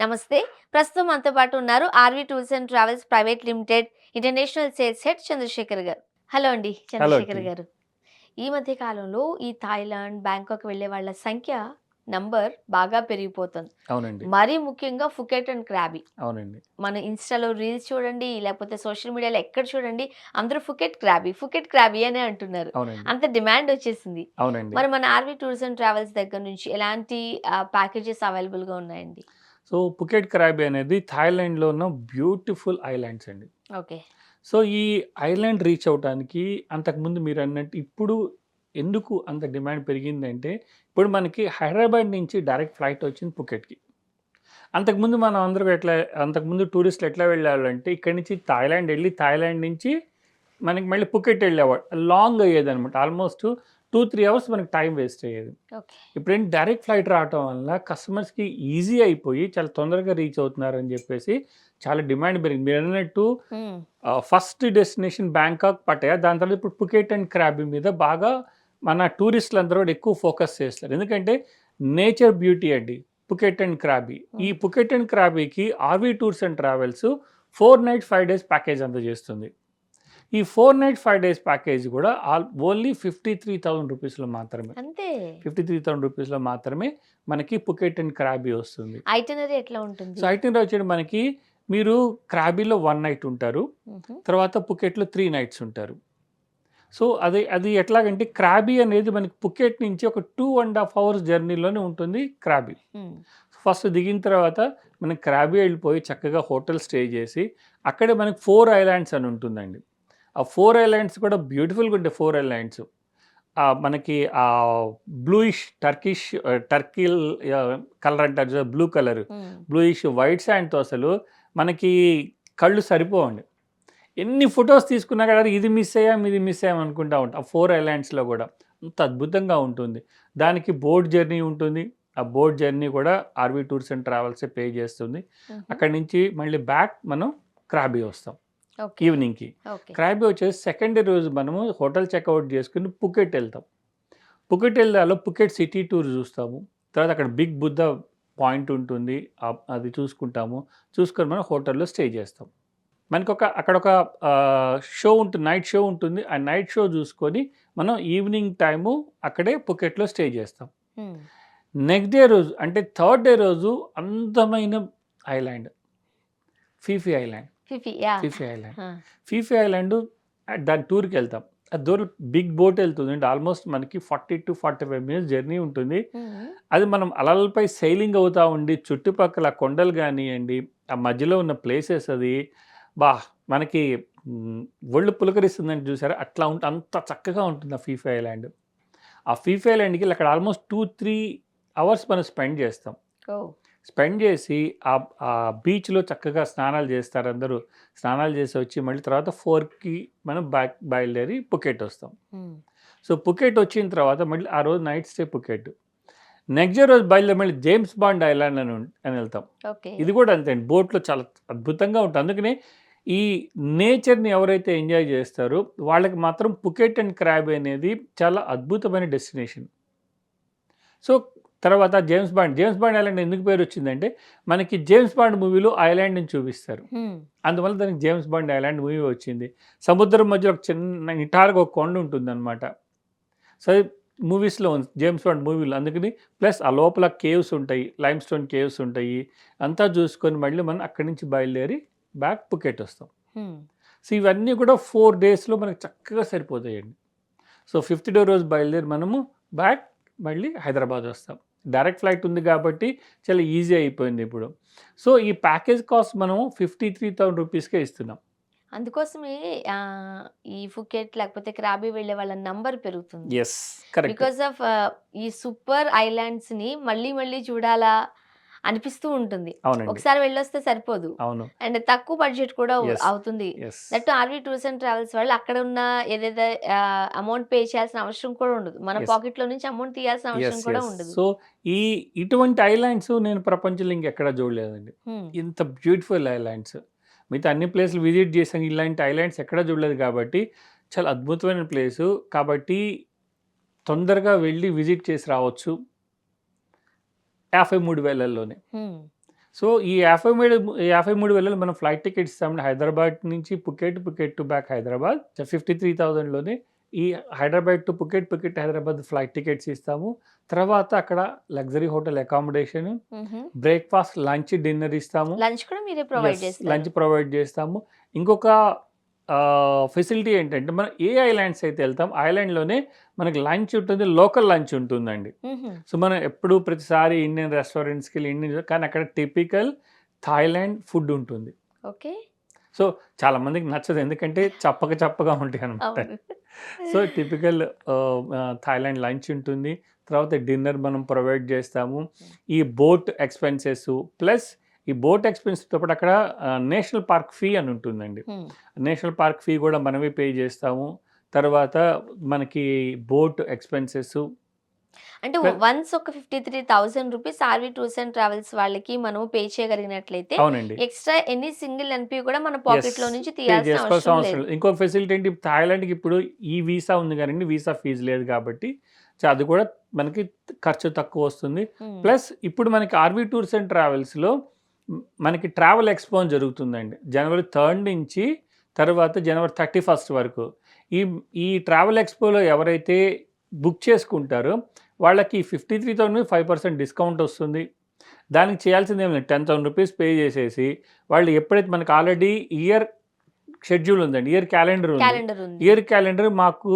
నమస్తే. ప్రస్తుతం మనతో పాటు ఉన్నారు RV tours and travels private limited international sales head Chandrasekhar గారు. హలో అండి హలో చంద్రశేఖర్ అండి. గారు. ఈ మధ్య కాలంలో ఈ థాయిలాండ్, బ్యాంకాక్ వెళ్ళే వాళ్ళ సంఖ్య బాగా పెరిగిపోతుంది. అవునండి. మరీ ముఖ్యంగా ఫుకెట్ అండ్ క్రాబీ. అవునండి. మన ఇన్‌స్టాలో రీల్స్ చూడండి, లేకపోతే సోషల్ మీడియాలో ఎక్కడ చూడండి అందరూ ఫుకెట్ క్రాబీ అనే అంటున్నారు. అవునండి. అంత డిమాండ్ వచ్చేసింది. అవునండి. మరి మన ఆర్‌వి టూర్స్ అండ్ ట్రావెల్స్ దగ్గర నుంచి ఎలాంటి ప్యాకేజెస్ అవైలబుల్‌గా ఉన్నాయండి? సో, పుకెట్ క్రాబీ అనేది థాయిలాండ్‌లో ఉన్న బ్యూటిఫుల్ ఐలాండ్స్ అండి. ఓకే. సో, ఈ ఐలాండ్ రీచ్ అవ్వటానికి అంతకుముందు మీరన్నట్టు ఇప్పుడు ఎందుకు అంత డిమాండ్ పెరిగిందంటే, ఇప్పుడు మనకి హైదరాబాద్ నుంచి డైరెక్ట్ ఫ్లైట్ వచ్చింది పుకెట్‌కి. అంతకుముందు మనం అందరం అంతకుముందు టూరిస్టులు ఎట్లా వెళ్ళేవాళ్ళంటే, ఇక్కడి నుంచి థాయిలాండ్ ఎళ్లి, థాయిలాండ్ నుంచి మనకి మళ్ళీ పుకెట్ ఎళ్ళేవాళ్ళు. లాంగ్ అయ్యేదనమాట. ఆల్‌మోస్ట్ 2, 3 అవర్స్ మనకి టైం వేస్ట్ అయ్యేది. ఓకే. ఇప్పుడేంటి డైరెక్ట్ ఫ్లైట్ రావటం వల్ల కస్టమర్స్‌కి ఈజీ అయిపోయి చాలా తొందరగా రీచ్ అవుతున్నారని జెప్పేసి చాలా డిమాండ్ పెరిగింది. మీరన్నట్టు హ్మ్. First destination Bangkok, Pattaya. దాని తర్వాత ఇప్పుడు పుకెట్ అండ్ క్రాబీ మీద బాగా మన టూరిస్టులందరూ కూడా ఎక్కువ ఫోకస్ చేస్తారు. ఎందుకంటే నేచర్ బ్యూటీ అండి పుకెట్ అండ్ క్రాబీ. ఈ హ్మ్. పుకెట్ అండ్ క్రాబీకి RV tours and travels 4 night 5 days package అందజేస్తుంది. ఈ 4 నైట్ 5 డేస్ ప్యాకేజ్ గూడా ఓన్లీ రూ. 53,000 మాత్రమే. అంతే. 53,000 మాత్రమే మనకి పుకెట్ అండ్ క్రాబీ వస్తుంది. ఐటినరీ ఎట్లా సో, ఉంటుంది? ఐటినరీ వచ్చేసి మనకి మీరు క్రాబీలో 1 నైట్ ఉంటారు. హుహు. తర్వాత పుకెట్‌లో 3 నైట్స్ ఉంటారు. సో, అది ఎట్లాగంటే క్రాబీ అనేది మనకి పుకెట్ నుంచి ఒక 2½ అవర్స్ జర్నీలోనే ఉంటుంది క్రాబీ. హ్మ్. ఫస్ట్ దిగిన తర్వాత మనం క్రాబీ వెళ్ళిపోయి చక్కగా హోటల్ స్టే చేసి, అక్కడే మనకి 4 ఐలాండ్స్ అని ఉంటుందండి. ఆ 4 ఐలాండ్స్ కూడా బ్యూటిఫుల్‌గా ఉంటాయి 4 ఐలాండ్స్. మనకి టర్కిష్ టర్కిల్ కలర్ అంటారు చూసారా బ్లూ కలర్. హ్మ్. బ్లూయిష్ వైట్ శాండ్‌తో అసలు మనకి కళ్ళు సరిపోవండి. ఎన్ని ఫోటోస్ తీసుకున్నా కూడా ఇది మిస్ అయ్యాం, ఇది మిస్ అయ్యాం అనుకుంటా ఉంటాం. ఆ 4 ఐలాండ్స్‌లో కూడా. అంత అద్భుతంగా ఉంటుంది. దానికి బోట్ జర్నీ ఉంటుంది. ఆ బోట్ జర్నీ కూడా ఆర్‌వి టూర్స్ అండ్ ట్రావెల్సే పే చేస్తుంది. హుహు. అక్కడి నుంచి మళ్ళీ బ్యాక్ మనం క్రాబీ వస్తాం ఓకే. ఈవినింగ్‌కి. ఓకే. క్రాబీ వచ్చేసి సెకండ్ డే రోజు మనము హోటల్ చెక్‌ఔట్ చేసుకొని పుకెట్ ఎళ్తాం. పుకెట్ ఎళ్ళాలో పుకెట్ సిటీ టూర్ చూస్తాము. తర్వాత అక్కడ బిగ్ బుద్ధ పాయింట్ ఉంటుంది. అది చూసుకుంటాము. చూసుకొని మనం హోటల్‌లో స్టే చేస్తాం. అక్కడొక షో ఉంటుంది. నైట్ షో ఉంటుంది. ఆ నైట్ షో జూసుకొని మనం ఈవినింగ్ టైము అక్కడే పుకెట్‌లో స్టే జేస్తాం. హ్మ్. నెక్స్ట్ డే రోజు అంటే థర్డ్ డే రోజు అందమైన island Phi Phi island. Yeah! Phi Phi island. ఆ! ఫీఫీ ఐలాండ్ దాని టూర్‌కెళ్తాం. అది దూరం బిగ్ బోట్ ఎళ్తుందండి. ఆల్‌మోస్ట్ మనకి 40-45 మినిట్స్ జర్నీ ఉంటుంది. హ్మ్. అది మనం అలలపై సెయిలింగ్ అవుతా ఉండి చుట్టుపక్కల కొండలు గానియండి, ఆ మధ్యలో ఉన్న ప్లేసెస్ అది అబ్బా! మనకి హ్మ్, ఒళ్ళు పులకరిస్తుందండి చూసారా? అట్లా అంత చక్కగా ఉంటుంది ఆ ఫీఫీ ఐలాండ్. ఆ ఫీఫీ ఐలాండ్‌కి అక్కడ ఆల్‌మోస్ట్ 2, 3 అవర్స్ మనం స్పెండ్ చేస్తాం. ఓహ్! స్పెండ్ చేసి ఆ బీచ్‌లో చక్కగా స్నానాలు చేస్తారు అందరూ. స్నానాలు చేసి వచ్చి మళ్ళీ తర్వాత 4కి మనం బయలుదేరి పుకెట్ వస్తాం. హ్మ్. సో, పుకెట్ వచ్చిన తర్వాత మళ్ళీ ఆ రోజు night stay Phuket. Next day రోజు బయలుదేరి మళ్ళీ జేమ్స్ బాండ్ ఐలాండ్ అని ఎళ్తాం. ఓకే. ఇది కూడా అంతే అండి. బోట్‌లో చాలా అద్భుతంగా ఉంటుంది. అందుకనే ఈ నేచర్‌ని ఎవరైతే ఎంజాయ్ చేస్తారో వాళ్ళకి మాత్రం పుకెట్ అండ్ క్రాబ్ అనేది చాలా అద్భుతమైన డెస్టినేషన్. సో, తర్వాత జేమ్స్ బాండ్ ఐలాండ్ ఎందుకు పేరొచ్చిందంటే, మనకి జేమ్స్ బాండ్ మూవీలో ఆ ఐలాండ్‌ని చూపిస్తారు. హ్మ్. అందువల్ల దానికి జేమ్స్ బాండ్ ఐలాండ్ మూవీ వచ్చింది. సముద్రం మధ్యలో ఒక చిన్న నిటారుగా ఒక కొండ ఉంటుందనమాట. సో, మూవీస్‌లో ఉంది. జేమ్స్ బాండ్ మూవీలో అందుకని ప్లస్ ఆ లోపల కేవ్స్ ఉంటాయి. లైమ్‌స్టోన్ కేవ్స్ ఉంటాయి. అంతా చూసుకొని మళ్ళీ మనం అక్కడి నుంచి బయలుదేరి బ్యాక్ పుకెట్ వస్తాం. హ్మ్. సో, ఇవన్నీ కూడా 4 డేస్‌లో మనకు చక్కగా సరిపోతాయండి. సో, ఫిఫ్త్ డే రోజు బయలుదేరి మనము బ్యాక్ మళ్ళీ హైదరాబాద్ వస్తాం. డైరెక్ట్ ఫ్లైట్ ఉంది కాబట్టి చాలా ఈజీ అయిపోయింది ఇప్పుడు. సో, ఈ ప్యాకేజ్ కాస్ట్ మనం రూ. 53,000కే ఇస్తున్నాం. అందుకోసమే ఈ ఫుకెట్ లేకపోతే క్రాబీ వెళ్ళే వాళ్ళ నంబర్ పెరుగుతుంది. యెస్. కరెక్ట్. బికాస్ ఆఫ్ ఈ సూపర్ ఐలాండ్స్‌ని మళ్ళీ మళ్ళీ చూడాలా అనిపిస్తూ ఉంటుంది. అవునండి. ఒకసారి వెళ్ళొస్తే సరిపోదు. అవును. అండ్ తక్కువ బడ్జెట్ కూడా యెస్. అవుతుంది. Yes. That RV tours and travels వాళ్ళు అక్కడ ఉన్న ఏదైతే అమౌంట్ పే చేయాల్సిన అవసరం కూడా ఉండదు. మన యెస్. పాకెట్‌లో నుంచి అమౌంట్ తీయాల్సిన అవసరం కూడా యెస్. ఉండదు. సో, ఈ ఇటువంటి ఐలాండ్స్ నేను ప్రపంచంలో ఇంకెక్కడా చూడలేదండి. హ్మ్. ఇంత బ్యూటిఫుల్ ఐలాండ్స్. మిగతా అన్ని ప్లేస్‌లు విజిట్ చేశాను. ఇలాంటి ఐలాండ్స్ ఎక్కడా చూడలేదు కాబట్టి చాలా అద్భుతమైన ప్లేసు. కాబట్టి తొందరగా వెళ్లి విజిట్ చేసి రావచ్చు. 53,000లోనే. హ్మ్. సో ఈ 53,000 మనం ఫ్లైట్ టికెట్స్ ఇస్తామండి. హైదరాబాద్ నుంచి Phuket, Phuket to back Hyderabad. 53,000లోనే ఈ Hyderabad to Phuket, Phuket Hyderabad flight tickets ఇస్తాము. తర్వాత అక్కడ లగ్జరీ హోటల్ అకామిడేషన్, హుహు. బ్రేక్‌ఫాస్ట్, లంచ్, డిన్నర్ ఇస్తాము. లంచ్ కూడా మీరే ప్రొవైడ్ యెస్. చేస్తారు. లంచ్ ప్రొవైడ్ చేస్తాము. ఇంకొక ఫెసిలిటీ ఏంటంటే మనం ఏ ఐలాండ్స్ అయితే ఎళ్తాం ఐలాండ్‌లోనే మనకి లంచ్ ఉంటుంది. లోకల్ లంచ్ ఉంటుందండి. హుహు. సో మనం ఎప్పుడు ప్రతిసారి ఇండియన్ రెస్టారెంట్స్‌కెళ్ళి ఇండియన్ కానీ అక్కడ టిపికల్ థాయిలాండ్ ఫుడ్ ఉంటుంది. ఓకే. సో చాలామందికి నచ్చదు. ఎందుకంటే చప్పగా ఉంటాయనమాట. అవును. సో టిపికల్ థాయిలాండ్ లంచ్ ఉంటుంది. తర్వాత డిన్నర్ మనం ప్రొవైడ్ చేస్తాము. ఈ బోట్ ఎక్స్‌పెన్సెస్ ప్లస్ ఈ బోట్ ఎక్స్‌పెన్స్‌తో పాటు అక్కడ నేషనల్ పార్క్ ఫీ అని ఉంటుందండి. హ్మ్. నేషనల్ పార్క్ ఫీ కూడా మనమే పే చేస్తాము. తర్వాత మనకి బోట్ ఎక్స్‌పెన్సెస్ అంటే ప్లస్ వన్స్ ఒక 53,000 rupees RV tours and travels వాళ్ళకి మనము పే చేయగలిగినట్లయితే అవునండి. ఎక్స్‌ట్రా ఎనీ సింగిల్ ఎన్‌పీ కూడా మన యెస్. పాకెట్‌లో నుంచి పే తీయాల్సిన చేసుకోవాల్సిన అవసరం అవసరం లేదు. లేదు. ఇంకొక ఫెసిలిటీ ఏంటి థాయిలాండ్‌కి ఇప్పుడు ఈ వీసా ఉంది గానండి. వీసా ఫీజ్ లేదు కాబట్టి అది కూడా మనకి ఖర్చు తక్కువొస్తుంది. హ్మ్. ప్లస్ ఇప్పుడు మనకి ఆర్‌వి టూర్స్ అండ్ ట్రావెల్స్‌లో మనకి ట్రావెల్ ఎక్స్‌పో అని జరుగుతుందండి. జనవరి 3 నుంచి తర్వాత జనవరి 31 వరకు. ఈ ఈ ట్రావెల్ ఎక్స్‌పోలో ఎవరైతే బుక్ చేసుకుంటారో వాళ్ళకి 53,000 5% డిస్కౌంట్ వస్తుంది. దానికి చేయాల్సిందేం లేదు. 10,000 రూపీస్ పే చేసేసి వాళ్ళు ఎప్పుడైతే మనకు ఆల్రెడీ ఇయర్ షెడ్యూల్ ఉందండి. ఇయర్ క్యాలెండర్ ఉంది. క్యాలెండర్ ఉంది. ఇయర్ క్యాలెండర్ మాకు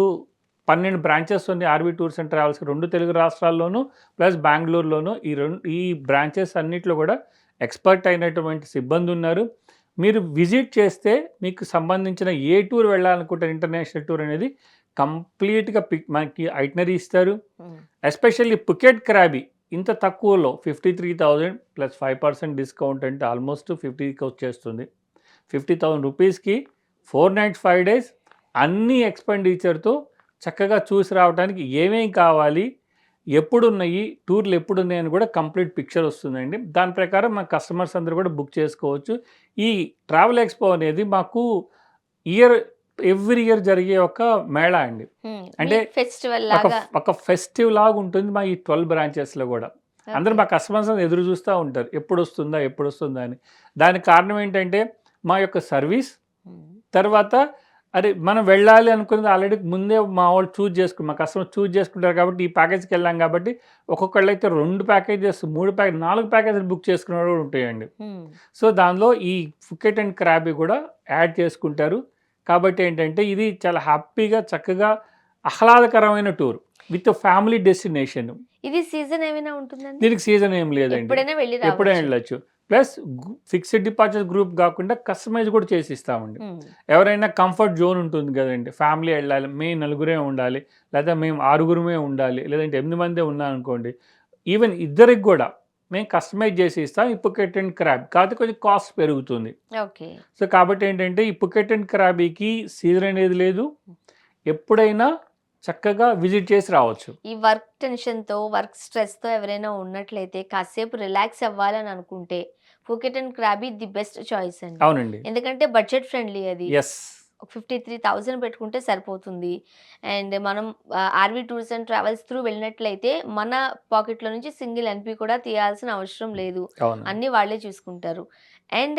12 బ్రాంచెస్ ఉంది ఆర్‌వి టూర్స్ అండ్ ట్రావెల్స్‌కి 2 తెలుగు రాష్ట్రాల్లోనూ ప్లస్ బెంగుళూరులోను ఈ బ్రాంచెస్ అన్నిట్లో కూడా ఎక్స్‌పర్ట్ అయినటువంటి సిబ్బంది ఉన్నారు. మీరు విజిట్ చేస్తే మీకు సంబంధించిన ఏ టూర్ వెళ్ళాలనుకుంటారు ఇంటర్నేషనల్ టూర్ అనేది కంప్లీట్‌గా మనకి ఐటినరీ ఇస్తారు. హ్మ్. ఎస్పెషల్లీ పుకెట్ క్రాబీ ఇంత తక్కువలో 53,000 ప్లస్ 5% డిస్కౌంట్ అంటే ఆల్మోస్ట్ 50కి వచ్చేస్తుంది. 50,000 రూపీస్‌కి 4 నైట్స్ 5 డేస్ అన్ని ఎక్స్‌పెండిచర్‌తో చక్కగా చూసి రావడానికి ఏమేం కావాలి, ఎప్పుడున్నయి, టూర్‌లు ఎప్పుడున్నాయి అని కూడా కంప్లీట్ పిక్చర్ వస్తుందండి. దాని ప్రకారం మా కస్టమర్స్ అందరూ కూడా బుక్ చేసుకోవచ్చు. ఈ ట్రావెల్ ఎక్స్‌పో అనేది మాకు ఇయర్ ఎవ్రీ ఇయర్ జరిగే ఒక మేళా అండి. హ్మ్. అంటే మీకు ఫెస్టివల్ ఒక లాగా. ఒక ఫెస్టివ్ లాగా ఉంటుంది మా ఈ 12 బ్రాంచెస్‌లో గూడా. అందరూ ఓకే. మా కస్టమర్స్ ఎదురు చూస్తా ఉంటారు. ఎప్పుడొస్తుందా? ఎప్పుడొస్తుందా? అని. దానికి కారణం ఏంటంటే మా యొక్క సర్వీస్, హ్మ్. తర్వాత అరే! మనం వెళ్ళాలి అనుకున్నది ఆల్రెడీ ముందే మా వాళ్ళు మా కస్టమర్ చూజ్ చేసుకుంటారు కాబట్టి ఈ ప్యాకేజ్‌కెళ్ళాం కాబట్టి ఒక్కొక్కళ్ళైతే 2 ప్యాకేజెస్, 3 4 ప్యాకేజీలు బుక్ చేసుకునేవాళ్ళు కూడా ఉంటాయండి. హ్మ్. సో, దానిలో ఈ ఫుకెట్ అండ్ క్రాబీ కూడా యాడ్ చేసుకుంటారు. కాబట్టి ఏంటంటే ఇది చాలా హ్యాపీగా చక్కగా ఆహ్లాదకరమైన టూర్ విత్ ఫ్యామిలీ డెస్టినేషన్. ఇది సీజన్ ఏమైనా ఉంటుందండి? దీనికి సీజన్ ఏం లేదండి. ఎప్పుడైనా వెళ్లి ఎప్పుడైనా రావచ్చు. వెళ్ళొచ్చు. ప్లస్ ఫిక్స్డ్ డిపాజిట్ గ్రూప్ గాకుండా కస్టమైజ్ కూడా చేసి ఇస్తామండి. హ్మ్. ఎవరైనా కంఫర్ట్ జోన్ ఉంటుంది గదండీ! ఫ్యామిలీ ఎళ్ళాలి. మేము నలుగురే ఉండాలి. లేదా మేము ఆరుగురమే ఉండాలి. లేదంటే 8 మందే ఉన్నామనుకోండి. ఈవెన్ ఇద్దరికి గూడా మేము కస్టమైజ్ చేసి ఇస్తాం. ఈ పుకెట్ అండ్ క్రాబ్. కాకపోతే కొంచెం కాస్ట్ పెరుగుతుంది. ఓకే. సో, కాబట్టి ఏంటంటే ఈ పుకెట్ అండ్ క్రాబీకి సీజన్ అనేది లేదు. ఎప్పుడైనా చక్కగా విజిట్ చేసి రావచ్చు. ఈ వర్క్ టెన్షన్‌తో, వర్క్ స్ట్రెస్‌తో ఎవరైనా ఉన్నట్లయితే కాసేపు రిలాక్స్ అవ్వాలని అనుకుంటే Phuket and Krabi the best choice అండి. అవునండి. ఎందుకంటే బడ్జెట్ ఫ్రెండ్లీ అది. యెస్. ఒక 53,000 పెట్టుకుంటే సరిపోతుంది. అండ్ మనం RV tours and travels through వెళ్ళినట్లయితే మన పాకెట్‌లో నుంచి సింగిల్ ఎన్‌పీ కూడా తీయాల్సిన అవసరం లేదు. అవునండి. అన్నీ వాళ్ళే చూసుకుంటారు. And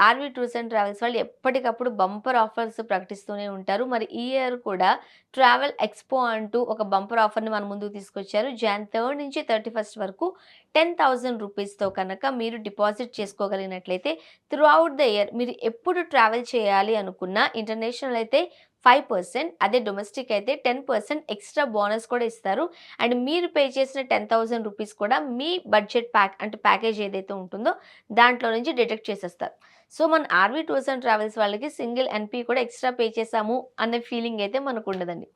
RV tours and travels వాళ్ళు ఎప్పటికప్పుడు బంపర్ ఆఫర్స్ ప్రకటిస్తూనే ఉంటారు. మరి ఈ ఇయర్ కూడా ట్రావెల్ ఎక్స్‌పో అంటూ ఒక బంపర్ ఆఫర్‌ని మన ముందుకు తీసుకొచ్చారు. జాన్ 3 నుంచి 31 వరకు 10,000 రూపీస్‌తో కనుక మీరు డిపాజిట్ చేసుకోగలిగినట్లయితే త్రూ ఔట్ ద ఇయర్ మీరు ఎప్పుడు ట్రావెల్ చేయాలి అనుకున్నా ఇంటర్నేషనల్ అయితే 5%, అదే డొమెస్టిక్ అయితే 10% ఎక్స్ట్రా బోనస్ కూడా ఇస్తారు. అండ్ మీరు పే చేసిన 10,000 రూపీస్ కూడా మీ బడ్జెట్ అంటే ప్యాకేజ్ ఏదైతే ఉంటుందో దాంట్లో నుంచి డిడక్ట్ చేసేస్తారు. సో, మన ఆర్‌వి టూర్స్ అండ్ ట్రావెల్స్ వాళ్ళకి సింగిల్ ఎన్‌పీ కూడా ఎక్స్ట్రా పే చేశాము అనే ఫీలింగ్ అయితే మనకుండదండి.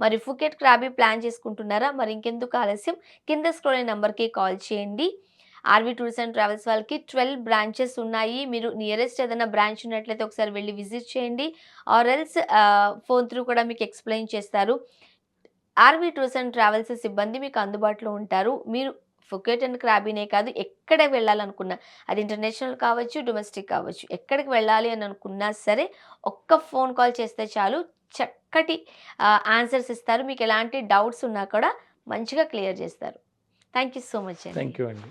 మరి ఫుకెట్ క్రాబీ ప్లాన్ చేసుకుంటున్నారా? మరి ఇంకెందుకు ఆలస్యం కింద స్క్రోల్ అయిన నంబర్‌కి కాల్ చేయండి. ఆర్‌వి టూర్స్ అండ్ ట్రావెల్స్ వాళ్ళకి 12 బ్రాంచెస్ ఉన్నాయి. మీరు నియరెస్ట్ ఏదైనా బ్రాంచ్ ఉన్నట్లయితే ఒకసారి వెళ్లి విజిట్ చేయండి. ఆర్ ఎల్స్ ఫోన్ త్రూ కూడా మీకు ఎక్స్‌ప్లెయిన్ చేస్తారు. ఆర్‌వి టూర్స్ అండ్ ట్రావెల్స్ సిబ్బంది మీకు అందుబాటులో ఉంటారు. మీరు ఫుకెట్ అండ్ క్రాబీనే కాదు ఎక్కడికి వెళ్ళాలనుకున్నా అది ఇంటర్నేషనల్ కావచ్చు, డొమెస్టిక్ కావచ్చు. ఎక్కడికి వెళ్ళాలి అని అనుకున్నా సరే ఒక్క ఫోన్ కాల్ చేస్తే చాలు చక్కటి ఆన్సర్స్ ఇస్తారు. మీకు ఎలాంటి డౌట్స్ ఉన్నా కూడా మంచిగా క్లియర్ చేస్తారు. థాంక్ యూ సో మచ్ అండి. థాంక్ యూ అండి.